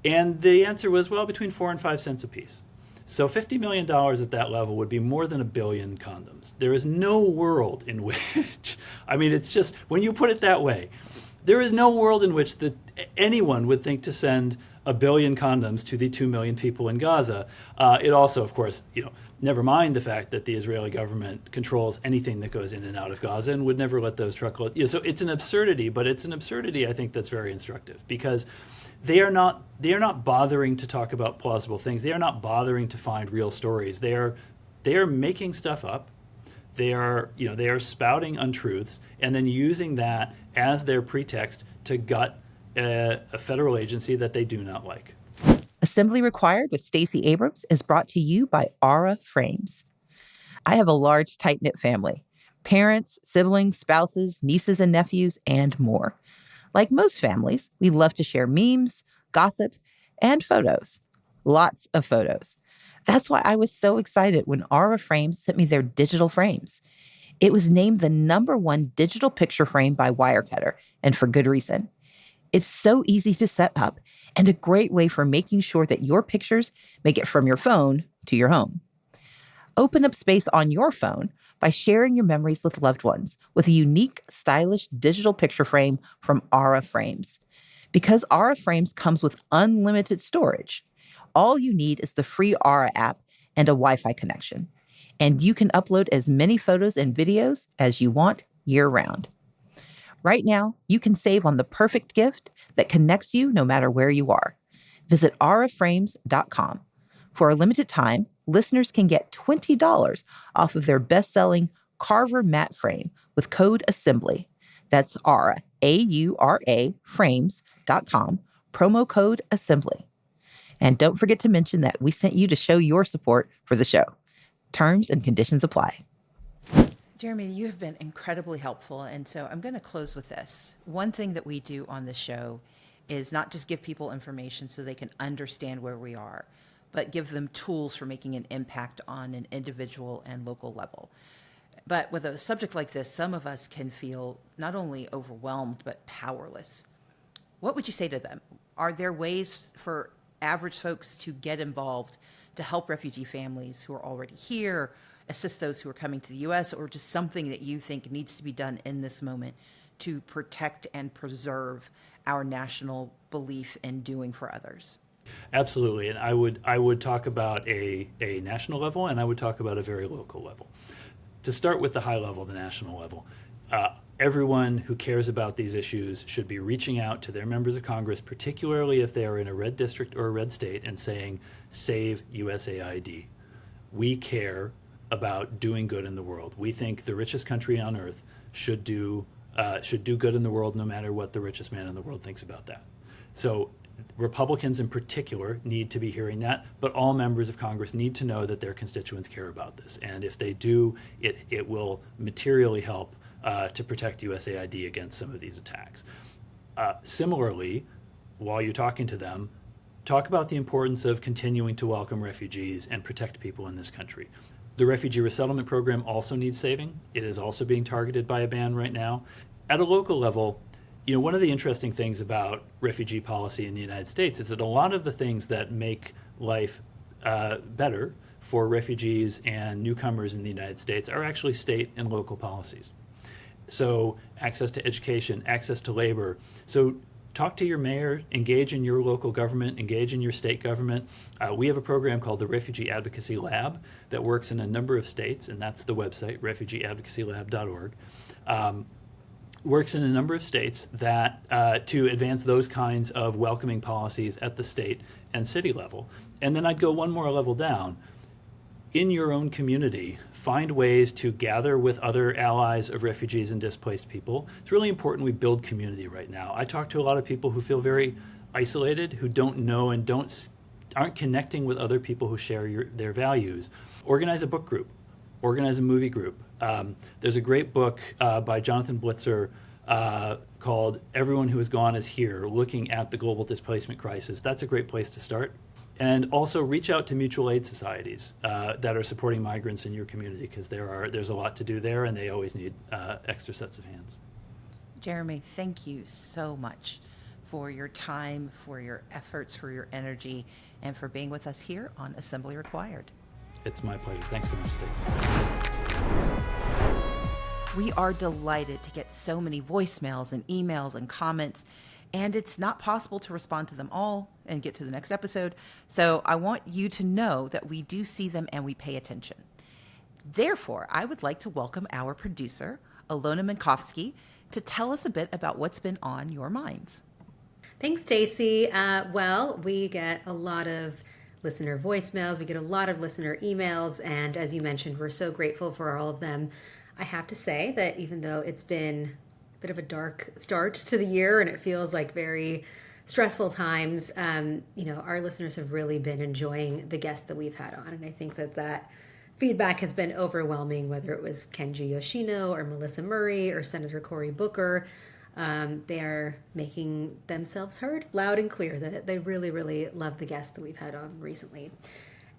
And the answer was, well, between 4 and 5 cents a piece. So $50 million at that level would be more than 1 billion condoms. There is no world in which, it's just, when you put it that way, there is no world in which anyone would think to send 1 billion condoms to the 2 million people in Gaza. It also, of course, never mind the fact that the Israeli government controls anything that goes in and out of Gaza and would never let those truckloads. So it's an absurdity, but it's an absurdity I think that's very instructive because they are not bothering to talk about plausible things. They are not bothering to find real stories. They are making stuff up. They are spouting untruths and then using that as their pretext to gut a federal agency that they do not like. Assembly Required with Stacey Abrams is brought to you by Aura Frames. I have a large, tight-knit family: parents, siblings, spouses, nieces and nephews, and more. Like most families, we love to share memes, gossip, and photos. Lots of photos. That's why I was so excited when Aura Frames sent me their digital frames. It was named the #1 digital picture frame by Wirecutter, and for good reason. It's so easy to set up and a great way for making sure that your pictures make it from your phone to your home. Open up space on your phone by sharing your memories with loved ones with a unique, stylish digital picture frame from Aura Frames. Because Aura Frames comes with unlimited storage, all you need is the free Aura app and a Wi-Fi connection. And you can upload as many photos and videos as you want year-round. Right now, you can save on the perfect gift that connects you no matter where you are. Visit auraframes.com. For a limited time, listeners can get $20 off of their best-selling Carver matte frame with code ASSEMBLY. That's Aura, A-U-R-A, frames.com, promo code ASSEMBLY. And don't forget to mention that we sent you to show your support for the show. Terms and conditions apply. Jeremy, you have been incredibly helpful, and so I'm going to close with this. One thing that we do on this show is not just give people information so they can understand where we are, but give them tools for making an impact on an individual and local level. But with a subject like this, some of us can feel not only overwhelmed, but powerless. What would you say to them? Are there ways for average folks to get involved to help refugee families who are already here, assist those who are coming to the U.S., or just something that you think needs to be done in this moment to protect and preserve our national belief in doing for others? Absolutely, and I would talk about a national level, and I would talk about a very local level. To start with the high level, the national level, everyone who cares about these issues should be reaching out to their members of Congress, particularly if they are in a red district or a red state, and saying, "Save USAID. We care about doing good in the world. We think the richest country on earth should do good in the world, no matter what the richest man in the world thinks about that." So Republicans in particular need to be hearing that, but all members of Congress need to know that their constituents care about this. And if they do, it will materially help to protect USAID against some of these attacks. Similarly, while you're talking to them, talk about the importance of continuing to welcome refugees and protect people in this country. The refugee resettlement program also needs saving. It is also being targeted by a ban right now. At a local level, one of the interesting things about refugee policy in the United States is that a lot of the things that make life better for refugees and newcomers in the United States are actually state and local policies. So access to education, access to labor. So talk to your mayor, engage in your local government, engage in your state government. We have a program called the Refugee Advocacy Lab that works in a number of states, and that's the website, refugeeadvocacylab.org. Works in a number of states that to advance those kinds of welcoming policies at the state and city level. And then I'd go one more level down. In your own community, find ways to gather with other allies of refugees and displaced people. It's really important we build community right now. I talk to a lot of people who feel very isolated, who don't know and aren't connecting with other people who share their values. Organize a book group. Organize a movie group. There's a great book by Jonathan Blitzer called Everyone Who Has Gone Is Here, looking at the global displacement crisis. That's a great place to start. And also reach out to mutual aid societies that are supporting migrants in your community, because there's a lot to do there, and they always need extra sets of hands. Jeremy, thank you so much for your time, for your efforts, for your energy, and for being with us here on Assembly Required. It's my pleasure. Thanks so much, Stacey. We are delighted to get so many voicemails and emails and comments, and it's not possible to respond to them all and get to the next episode. So I want you to know that we do see them and we pay attention. Therefore, I would like to welcome our producer, Alona Minkowski, to tell us a bit about what's been on your minds. Thanks, Stacey. Well, we get a lot of listener voicemails. We get a lot of listener emails. And as you mentioned, we're so grateful for all of them. I have to say that even though it's been a bit of a dark start to the year and it feels like very stressful times, our listeners have really been enjoying the guests that we've had on. And I think that feedback has been overwhelming, whether it was Kenji Yoshino or Melissa Murray or Senator Cory Booker. They are making themselves heard loud and clear that they really, really love the guests that we've had on recently.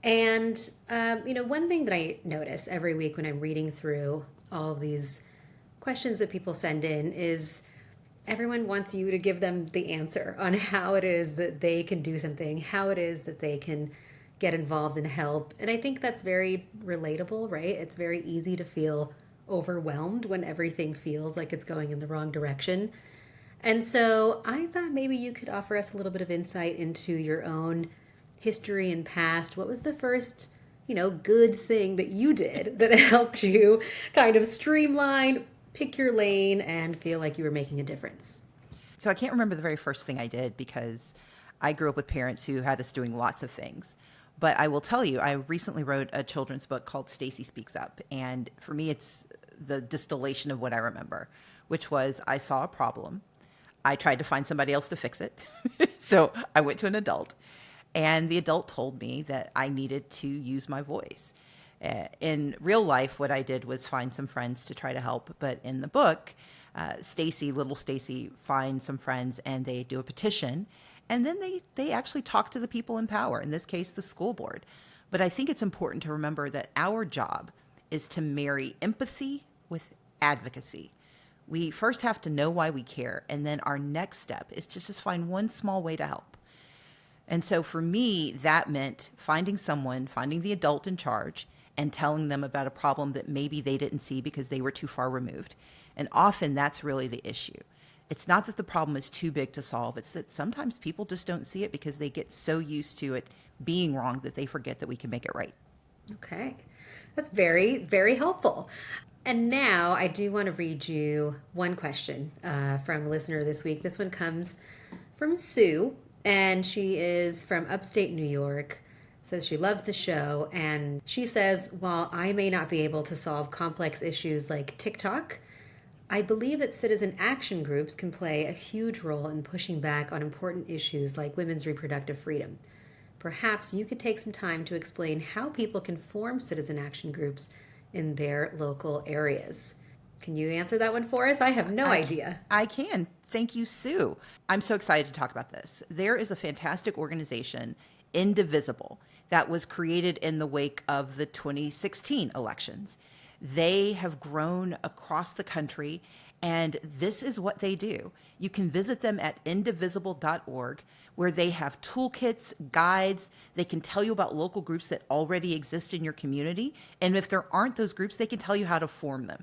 And, one thing that I notice every week when I'm reading through all of these questions that people send in is everyone wants you to give them the answer on how it is that they can do something, how it is that they can get involved and help. And I think that's very relatable, right? It's very easy to feel overwhelmed when everything feels like it's going in the wrong direction. And so I thought maybe you could offer us a little bit of insight into your own history and past. What was the first, good thing that you did that helped you kind of streamline, pick your lane, and feel like you were making a difference? So I can't remember the very first thing I did because I grew up with parents who had us doing lots of things. But I will tell you, I recently wrote a children's book called Stacey Speaks Up. And for me, it's the distillation of what I remember, which was I saw a problem. I tried to find somebody else to fix it. So I went to an adult, and the adult told me that I needed to use my voice. In real life, what I did was find some friends to try to help. But in the book, little Stacey finds some friends and they do a petition. And then they actually talk to the people in power, in this case, the school board. But I think it's important to remember that our job is to marry empathy with advocacy. We first have to know why we care, and then our next step is to just find one small way to help. And so for me, that meant finding the adult in charge, and telling them about a problem that maybe they didn't see because they were too far removed. And often that's really the issue. It's not that the problem is too big to solve. It's that sometimes people just don't see it because they get so used to it being wrong that they forget that we can make it right. Okay. That's very, very helpful. And now I do want to read you one question from a listener this week. This one comes from Sue, and she is from upstate New York. Says she loves the show, and she says, while I may not be able to solve complex issues like TikTok, I believe that citizen action groups can play a huge role in pushing back on important issues like women's reproductive freedom. Perhaps you could take some time to explain how people can form citizen action groups in their local areas. Can you answer that one for us? I have no idea. I can. Thank you, Sue. I'm so excited to talk about this. There is a fantastic organization, Indivisible, that was created in the wake of the 2016 elections. They have grown across the country, and this is what they do. You can visit them at indivisible.org, where they have toolkits, guides. They can tell you about local groups that already exist in your community. And if there aren't those groups, they can tell you how to form them.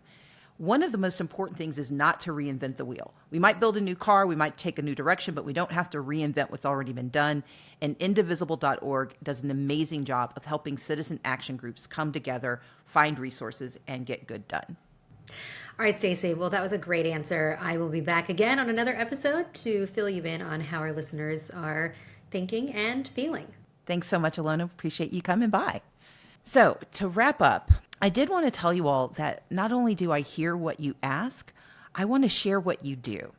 One of the most important things is not to reinvent the wheel. We might build a new car, we might take a new direction, but we don't have to reinvent what's already been done. And indivisible.org does an amazing job of helping citizen action groups come together, find resources, and get good done. All right, Stacey. Well, that was a great answer. I will be back again on another episode to fill you in on how our listeners are thinking and feeling. Thanks so much, Alona. Appreciate you coming by. So to wrap up, I did want to tell you all that not only do I hear what you ask, I want to share what you do.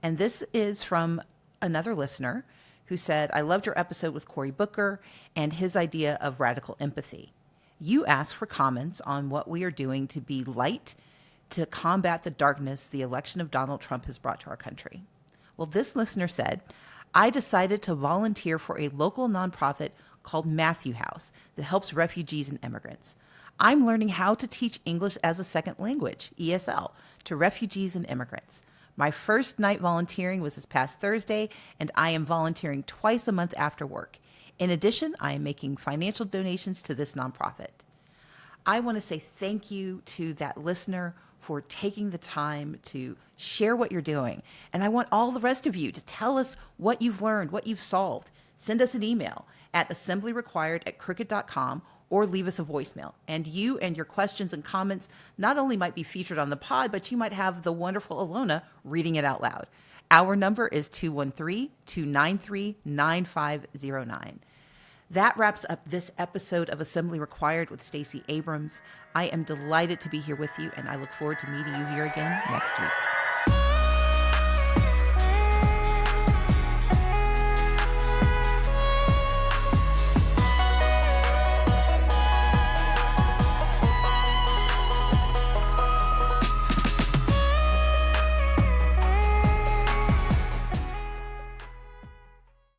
And this is from another listener who said, I loved your episode with Cory Booker and his idea of radical empathy. You asked for comments on what we are doing to be light to combat the darkness the election of Donald Trump has brought to our country. Well, this listener said, I decided to volunteer for a local nonprofit called Matthew House that helps refugees and immigrants. I'm learning how to teach English as a second language, ESL, to refugees and immigrants. My first night volunteering was this past Thursday, and I am volunteering twice a month after work. In addition, I am making financial donations to this nonprofit. I want to say thank you to that listener for taking the time to share what you're doing. And I want all the rest of you to tell us what you've learned, what you've solved. Send us an email at assemblyrequired@crooked.com or leave us a voicemail. And you and your questions and comments not only might be featured on the pod, but you might have the wonderful Alona reading it out loud. Our number is 213-293-9509. That wraps up this episode of Assembly Required with Stacey Abrams. I am delighted to be here with you, and I look forward to meeting you here again next week.